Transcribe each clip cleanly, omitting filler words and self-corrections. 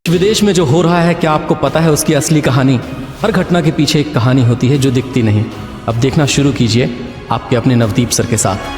विदेश में जो हो रहा है, क्या आपको पता है उसकी असली कहानी? हर घटना के पीछे एक कहानी होती है जो दिखती नहीं। अब देखना शुरू कीजिए आपके अपने नवदीप सर के साथ।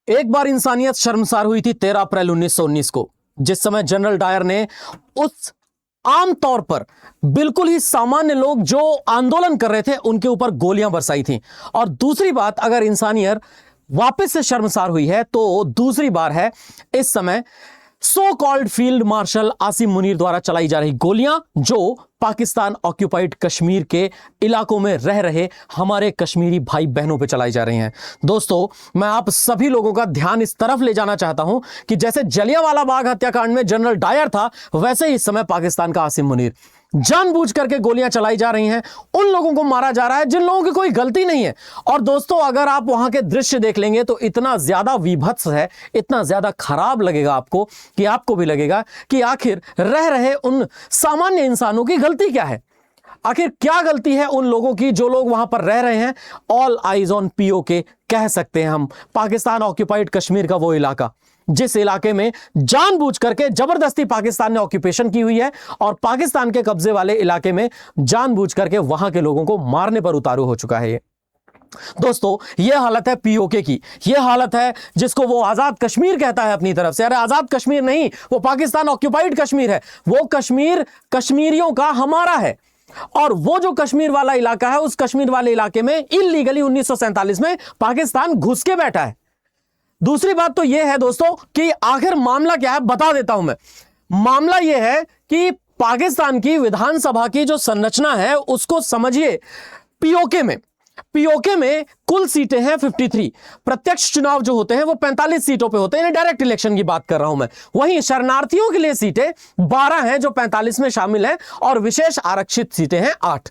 एक बार इंसानियत शर्मसार हुई थी 13 अप्रैल 1919 को, जिस समय जनरल डायर ने उस आम तौर पर बिल्कुल ही सामान्य लोग जो आंदोलन कर रहे थे उनके ऊपर गोलियां बरसाई थी। और दूसरी बात, अगर इंसानियत वापस से शर्मसार हुई है तो दूसरी बार है इस समय so called field marshal Asim Munir द्वारा चलाई जा रही गोलियां, जो पाकिस्तान ऑक्यूपाइड कश्मीर के इलाकों में रह रहे हमारे कश्मीरी भाई बहनों पे चलाई जा रही हैं। दोस्तों, मैं आप सभी लोगों का ध्यान इस तरफ ले जाना चाहता हूं कि जैसे जलियांवाला बाग हत्याकांड में जनरल डायर था, वैसे ही इस समय पाकिस्तान का आसिम मुनीर जानबूझ करके गोलियां चलाई जा रही हैं। उन लोगों को मारा जा रहा है जिन लोगों की कोई गलती नहीं है। और दोस्तों, अगर आप वहां के दृश्य देख लेंगे तो इतना ज्यादा विभत्स है, इतना ज्यादा खराब लगेगा आपको कि आपको भी लगेगा कि आखिर रह रहे उन सामान्य इंसानों की गलती क्या है। आखिर क्या गलती है उन लोगों की जो लोग वहां पर रह रहे हैं। ऑल आइज ऑन पीओके कह सकते हैं हम, पाकिस्तान ऑक्यूपाइड कश्मीर का वो इलाका जिस इलाके में जानबूझ करके जबरदस्ती पाकिस्तान ने ऑक्यूपेशन की हुई है और पाकिस्तान के कब्जे वाले इलाके में जानबूझ करके वहां के लोगों को मारने पर उतारू हो चुका है ये। दोस्तों, यह हालत है पीओके की। यह हालत है जिसको वो आजाद कश्मीर कहता है अपनी तरफ से। अरे आजाद कश्मीर नहीं, वो पाकिस्तान ऑक्यूपाइड कश्मीर है। वो कश्मीर कश्मीरियों का हमारा है। और वो जो कश्मीर वाला इलाका है, उस कश्मीर वाले इलाके में इल्लीगली 1947 में पाकिस्तान घुस के बैठा है। दूसरी बात तो यह है दोस्तों कि आखिर मामला क्या है, बता देता हूं मैं। मामला यह है कि पाकिस्तान की विधानसभा की जो संरचना है उसको समझिए। पीओके में कुल सीटें हैं 53। प्रत्यक्ष चुनाव जो होते हैं वो 45 सीटों पे होते हैं, डायरेक्ट इलेक्शन की बात कर रहा हूं मैं। वहीं शरणार्थियों के लिए सीटें 12 हैं जो 45 में शामिल हैं, और विशेष आरक्षित सीटें हैं 8।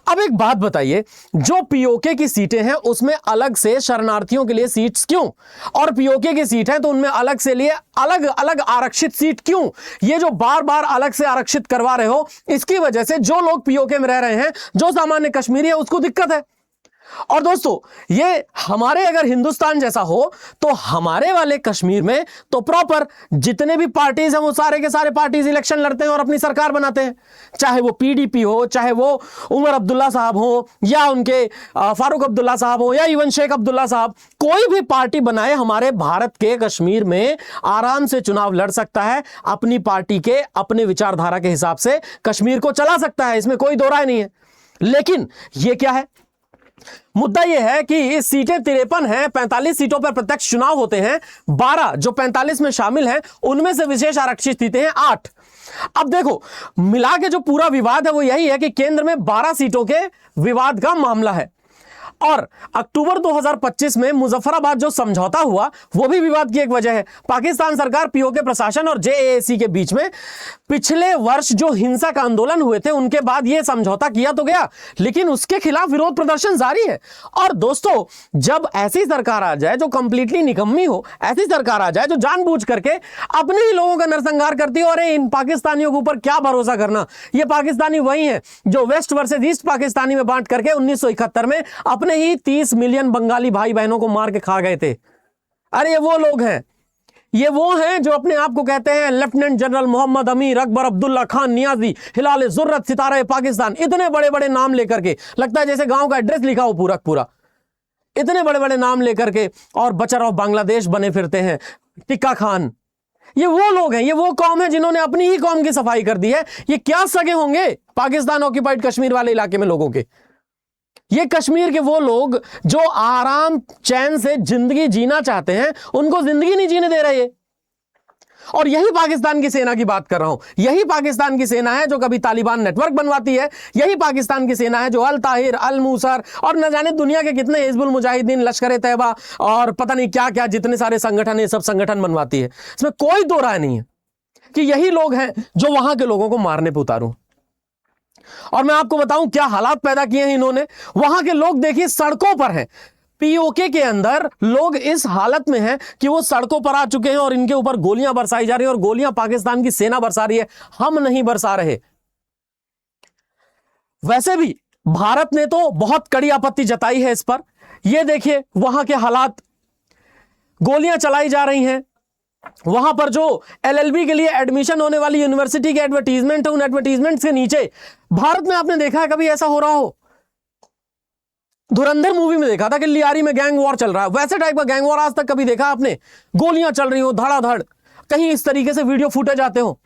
अब एक बात बताइए, जो पीओके की सीटें हैं उसमें अलग से शरणार्थियों के लिए सीट्स क्यों? और पीओके की सीट है तो उनमें अलग से लिए अलग अलग आरक्षित सीट क्यों? ये जो बार बार अलग से आरक्षित करवा रहे हो, इसकी वजह से जो लोग पीओके में रह रहे हैं, जो सामान्य कश्मीरी है, उसको दिक्कत है। और दोस्तों, ये हमारे अगर हिंदुस्तान जैसा हो तो हमारे वाले कश्मीर में तो प्रॉपर जितने भी पार्टीज हैं वो सारे के सारे पार्टीज इलेक्शन लड़ते हैं और अपनी सरकार बनाते हैं। चाहे वो पीडीपी हो, चाहे वो उमर अब्दुल्ला साहब हो, या उनके फारूक अब्दुल्ला साहब हो, या इवन शेख अब्दुल्ला साहब, कोई भी पार्टी बनाए हमारे भारत के कश्मीर में आराम से चुनाव लड़ सकता है। अपनी पार्टी के अपने विचारधारा के हिसाब से कश्मीर को चला सकता है, इसमें कोई दो राय नहीं है। लेकिन ये क्या है, मुद्दा यह है कि सीटें 53 हैं, 45 सीटों पर प्रत्यक्ष चुनाव होते हैं, 12 जो 45 में शामिल हैं उनमें से विशेष आरक्षित सीटें हैं 8। अब देखो, मिला के जो पूरा विवाद है वो यही है कि केंद्र में 12 सीटों के विवाद का मामला है, और अक्टूबर 2025 में मुजफ्फराबाद जो समझौता हुआ वो भी विवाद की एक वजह है। पाकिस्तान सरकार, पीओके प्रशासन और जेएसी के बीच में पिछले वर्ष जो हिंसक आंदोलन हुए थे उनके बाद ये समझौता किया तो गया, लेकिन उसके खिलाफ विरोध प्रदर्शन जारी है। और दोस्तों, जब ऐसी सरकार आ जाए जो कंप्लीटली निकम्मी हो, ऐसी सरकार आ जाए जो जानबूझ करके अपने ही लोगों का नरसंहार करती हो, अरे इन पाकिस्तानियों के ऊपर क्या भरोसा करना। ये पाकिस्तानी वही है जो वेस्ट वर्सेस ईस्ट पाकिस्तानी में बांट करके 1971 में अपने ही 30 मिलियन बंगाली भाई बहनों को मार के खा गए थे। अरे ये वो लोग हैं, ये वो हैं जो अपने आप को कहते हैं लेफ्टिनेंट जनरल मोहम्मद अमीर, अकबर अब्दुल्ला खान नियाजी, हिलाल जुर्रत, सितारा पाकिस्तान, इतने बड़े बड़े नाम लेकर के, लगता है जैसे गांव का एड्रेस लिखा हो पूरा पूरा, इतने बड़े बड़े नाम लेकर के, और बचर ऑफ बांग्लादेश बने फिरते हैं, टिक्का खान। ये वो लोग हैं, ये वो कौम है जिन्होंने अपनी ही कौम की सफाई कर दी है। ये क्या सगे होंगे पाकिस्तान ऑक्यूपाइड कश्मीर वाले इलाके में लोगों के? ये कश्मीर के वो लोग जो आराम चैन से जिंदगी जीना चाहते हैं, उनको जिंदगी नहीं जीने दे रहे। और यही पाकिस्तान की सेना की बात कर रहा हूं। यही पाकिस्तान की सेना है जो कभी तालिबान नेटवर्क बनवाती है। यही पाकिस्तान की सेना है जो अल ताहिर, अल मूसर और न जाने दुनिया के कितने हिजबुल मुजाहिदीन, लश्कर ए तैयबा और पता नहीं क्या क्या जितने सारे संगठन, ये सब संगठन बनवाती है। इसमें कोई दो राय नहीं है कि यही लोग हैं जो वहां के लोगों को मारने पर उतारू। और मैं आपको बताऊं क्या हालात पैदा किए हैं इन्होंने। वहां के लोग देखिए सड़कों पर हैं, पीओके के अंदर लोग इस हालत में हैं कि वो सड़कों पर आ चुके हैं और इनके ऊपर गोलियां बरसाई जा रही है और गोलियां पाकिस्तान की सेना बरसा रही है, हम नहीं बरसा रहे। वैसे भी भारत ने तो बहुत कड़ी आपत्ति जताई है इस पर। यह देखिए वहां के हालात, गोलियां चलाई जा रही हैं। वहां पर जो एलएलबी के लिए एडमिशन होने वाली यूनिवर्सिटी के एडवर्टीजमेंट है, उन एडवर्टीजमेंट के नीचे भारत में आपने देखा है कभी ऐसा हो रहा हो? धुरंधर मूवी में देखा था कि लियारी में गैंग वॉर चल रहा है, वैसे टाइप का गैंग वॉर आज तक कभी देखा आपने? गोलियां चल रही हो धड़ाधड़, कहीं इस तरीके से वीडियो फुटेज आते हो।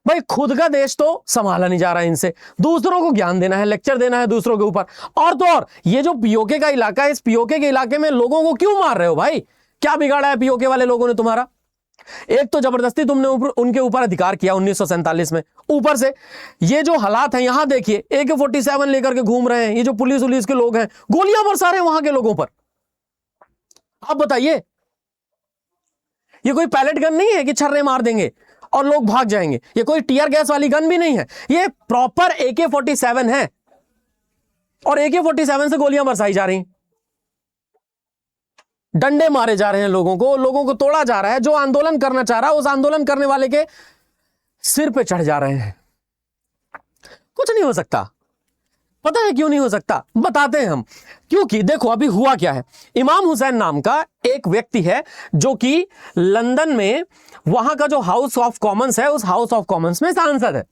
भाई खुद का देश तो संभाला नहीं जा रहा है इनसे, दूसरों को ज्ञान देना है, लेक्चर देना है दूसरों के ऊपर। और तो और ये जो पीओके का इलाका है, इस पीओके के इलाके में लोगों को क्यों मार रहे हो भाई? क्या बिगाड़ा है पीओके वाले लोगों ने तुम्हारा? एक तो जबरदस्ती तुमने उनके ऊपर अधिकार किया 1947 में, ऊपर से ये जो हालात हैं यहां देखिए, AK-47 लेकर के घूम रहे हैं ये जो पुलिस के लोग हैं, गोलियां बरसा रहे हैं वहां के लोगों पर। आप बताइए, ये कोई पैलेट गन नहीं है कि छर्रे मार देंगे और लोग भाग जाएंगे, ये कोई टीयर गैस वाली गन भी नहीं है, ये प्रॉपर AK-47 है और AK-47 से गोलियां बरसाई जा रही, डंडे मारे जा रहे हैं लोगों को तोड़ा जा रहा है। जो आंदोलन करना चाह रहा है उस आंदोलन करने वाले के सिर पे चढ़ जा रहे हैं। कुछ नहीं हो सकता। पता है क्यों नहीं हो सकता? बताते हैं हम। क्योंकि देखो अभी हुआ क्या है, इमाम हुसैन नाम का एक व्यक्ति है जो कि लंदन में वहां का जो हाउस ऑफ कॉमन्स है, उस हाउस ऑफ कॉमन्स में सांसद है।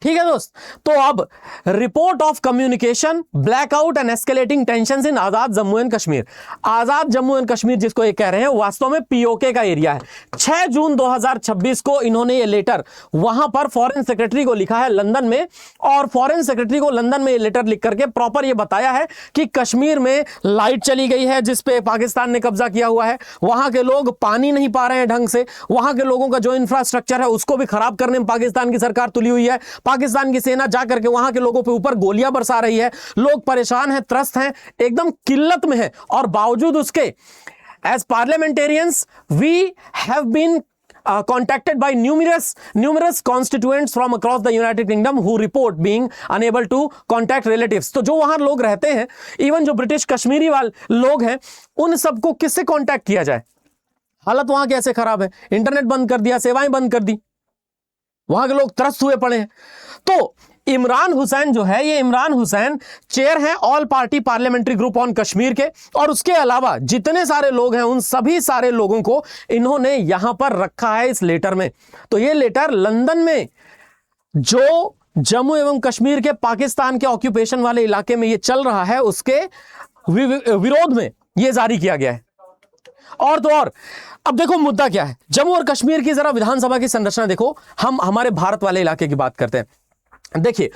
ठीक है दोस्त, तो अब report of communication blackout and escalating tensions in Azad Jammu and Kashmir. Azad Jammu and Kashmir जिसको ये कह रहे हैं वास्तव में पीओके का एरिया है। 6 जून 2026 को इन्होंने ये लेटर वहां पर फॉरेन सेक्रेटरी को लिखा है लंदन में, और फॉरेन सेक्रेटरी को लंदन में ये लेटर लिख करके प्रॉपर ये बताया है कि कश्मीर में लाइट चली गई है जिसपे पाकिस्तान ने कब्जा किया हुआ है, वहां के लोग पानी नहीं पा रहे हैं ढंग से, वहां के लोगों का जो इंफ्रास्ट्रक्चर है उसको भी खराब करने में पाकिस्तान की सरकार तुली हुई है, पाकिस्तान की सेना जाकर के वहां के लोगों पे ऊपर गोलियां बरसा रही है, लोग परेशान हैं, त्रस्त हैं, एकदम किल्लत में हैं। और बावजूद उसके as parliamentarians we have been contacted by numerous constituents from across the United Kingdom who report being unable to contact relatives। तो जो वहां लोग रहते हैं, इवन जो ब्रिटिश कश्मीरी वाले लोग हैं, उन सबको किससे कांटेक्ट किया जाए? हालत वहां कैसे खराब है, इंटरनेट बंद कर दिया, सेवाएं बंद कर दी, वहां के लोग त्रस्त हुए पड़े हैं। तो इमरान हुसैन जो है, ये इमरान हुसैन चेयर हैं all party parliamentary group on Kashmir के, और उसके अलावा जितने सारे लोग हैं उन सभी सारे लोगों को इन्होंने यहां पर रखा है इस लेटर में। तो ये लेटर लंदन में जो जम्मू एवं कश्मीर के पाकिस्तान के ऑक्यूपेशन वाले इलाके में ये चल रहा है उसके विरोध में ये जारी किया गया है। और तो और अब देखो मुद्दा क्या है, जम्मू और कश्मीर की जरा विधानसभा की संरचना देखो। हम हमारे भारत वाले इलाके की बात करते हैं। देखिए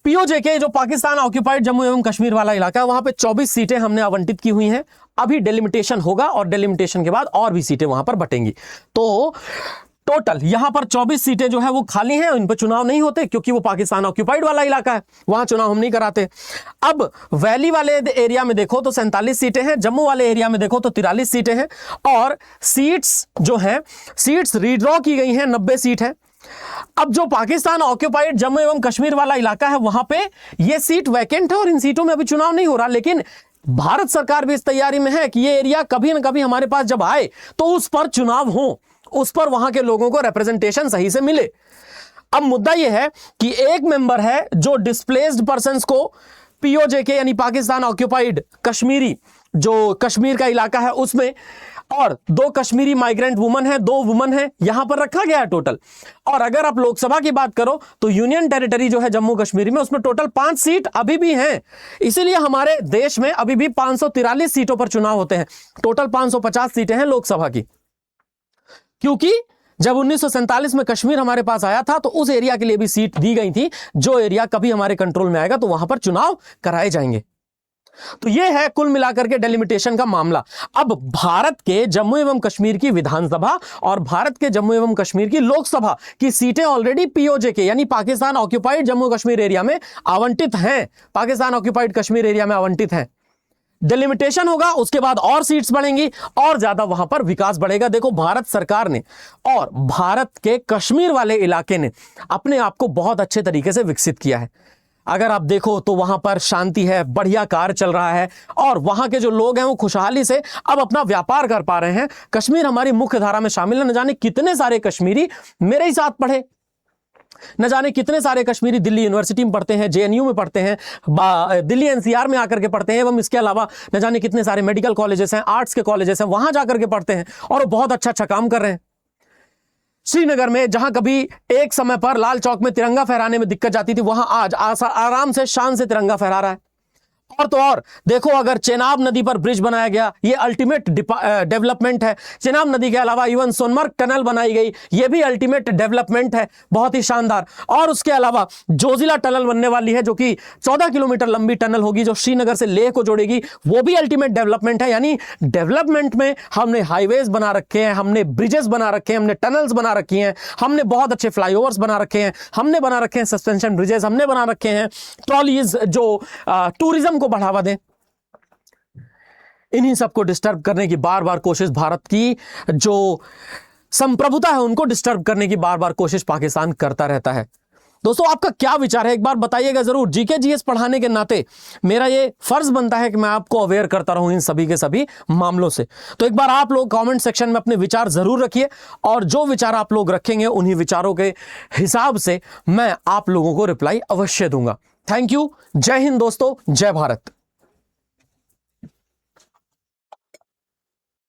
पीओजे जो पाकिस्तान ऑक्यूपाइड जम्मू एवं कश्मीर वाला इलाका है, वहां पे 24 सीटें हमने आवंटित की हुई हैं। अभी डेलिमिटेशन होगा और डेलिमिटेशन के बाद और भी सीटें वहां पर बटेंगी। तो टोटल यहां पर 24 सीटें जो है वो खाली हैं, इन पर चुनाव नहीं होते क्योंकि वो पाकिस्तान ऑक्यूपाइड वाला इलाका है, वहां चुनाव हम नहीं कराते। अब वैली वाले एरिया में देखो तो 47 सीटें हैं, जम्मू वाले एरिया में देखो तो 43 सीटें हैं, और सीट्स जो हैं, सीट्स रीड्रॉ की गई हैं, 90 सीट है। अब जो पाकिस्तान ऑक्यूपाइड जम्मू एवं कश्मीर वाला इलाका है वहां पे ये सीट वैकेंट है और इन सीटों में अभी चुनाव नहीं हो रहा, लेकिन भारत सरकार भी इस तैयारी में है कि ये एरिया कभी ना कभी हमारे पास जब आए तो उस पर चुनाव हो, उस पर वहां के लोगों को रिप्रेजेंटेशन सही से मिले। अब मुद्दा यह है कि एक मेंबर है जो डिस्प्लेस्ड पर्संस को पीओजे के यानी पाकिस्तान ऑक्यूपाइड कश्मीरी जो कश्मीर का इलाका है उसमें, और 2 कश्मीरी माइग्रेंट वुमन है, 2 वुमन है, यहां पर रखा गया है टोटल। और अगर आप लोकसभा की बात करो तो यूनियन टेरिटरी जो है जम्मू कश्मीर में, उसमें टोटल 5 सीट अभी भी हैं। इसीलिए हमारे देश में अभी भी 543 सीटों पर चुनाव होते हैं। टोटल 550 सीटें हैं लोकसभा की, क्योंकि जब 1947 में कश्मीर हमारे पास आया था तो उस एरिया के लिए भी सीट दी गई थी। जो एरिया कभी हमारे कंट्रोल में आएगा तो वहां पर चुनाव कराए जाएंगे। तो यह है कुल मिलाकर के डेलिमिटेशन का मामला। अब भारत के जम्मू एवं कश्मीर की विधानसभा और भारत के जम्मू एवं कश्मीर की लोकसभा की सीटें ऑलरेडी पीओजे के यानी पाकिस्तान ऑक्यूपाइड जम्मू कश्मीर एरिया में आवंटित हैं, पाकिस्तान ऑक्यूपाइड कश्मीर एरिया में आवंटित हैं। डिलिमिटेशन होगा, उसके बाद और सीट्स बढ़ेंगी और ज्यादा वहां पर विकास बढ़ेगा। देखो भारत सरकार ने और भारत के कश्मीर वाले इलाके ने अपने आप को बहुत अच्छे तरीके से विकसित किया है। अगर आप देखो तो वहां पर शांति है, बढ़िया कार्य चल रहा है और वहां के जो लोग हैं वो खुशहाली से अब अपना व्यापार कर पा रहे हैं। कश्मीर हमारी मुख्य धारा में शामिल है। न जाने कितने सारे कश्मीरी मेरे ही साथ पढ़े, न जाने कितने सारे कश्मीरी दिल्ली यूनिवर्सिटी में पढ़ते हैं, जेएनयू में पढ़ते हैं, दिल्ली एनसीआर में आकर के पढ़ते हैं, एवं इसके अलावा न जाने कितने सारे मेडिकल कॉलेजेस हैं, आर्ट्स के कॉलेजेस हैं, वहां जाकर के पढ़ते हैं और वो बहुत अच्छा अच्छा काम कर रहे हैं। श्रीनगर में जहां कभी एक समय पर लाल चौक में तिरंगा फहराने में दिक्कत जाती थी, वहां आज आराम से शान से तिरंगा फहरा रहा है। और तो और देखो, अगर चेनाब नदी पर ब्रिज बनाया गया, ये अल्टीमेट डेवलपमेंट है। चेनाब नदी के अलावा इवन सोनमर्ग टनल बनाई गई, ये भी अल्टीमेट डेवलपमेंट है, बहुत ही शानदार। और उसके अलावा जोजिला टनल बनने वाली है, जो कि 14 किलोमीटर लंबी टनल होगी, जो श्रीनगर से लेह को जोड़ेगी, वो भी अल्टीमेट डेवलपमेंट है। यानी डेवलपमेंट में हमने हाईवेज बना रखे हैं, हमने ब्रिजेस बना रखे हैं, हमने टनल्स बना रखी हैं, हमने बहुत अच्छे फ्लाईओवर्स बना रखे हैं, हमने बना रखे हैं सस्पेंशन ब्रिजेस, हमने बना रखे हैं ट्रॉलीज जो टूरिज्म को बढ़ावा दें। इन्हीं सबको डिस्टर्ब करने की बार बार कोशिश, भारत की जो संप्रभुता है उनको डिस्टर्ब करने की बार बार कोशिश पाकिस्तान करता रहता है। दोस्तों, आपका क्या विचार है, एक बार बताइएगा जरूर। जीके जीएस पढ़ाने के नाते मेरा ये फर्ज बनता है कि मैं आपको अवेयर करता रहूं इन सभी के सभी मामलों से। तो एक बार आप लोग कमेंट सेक्शन में अपने विचार जरूर रखिए और जो विचार आप लोग रखेंगे उन्हीं विचारों के हिसाब से मैं आप लोगों को रिप्लाई अवश्य दूंगा। Thank you. जय हिंद दोस्तों, जय भारत।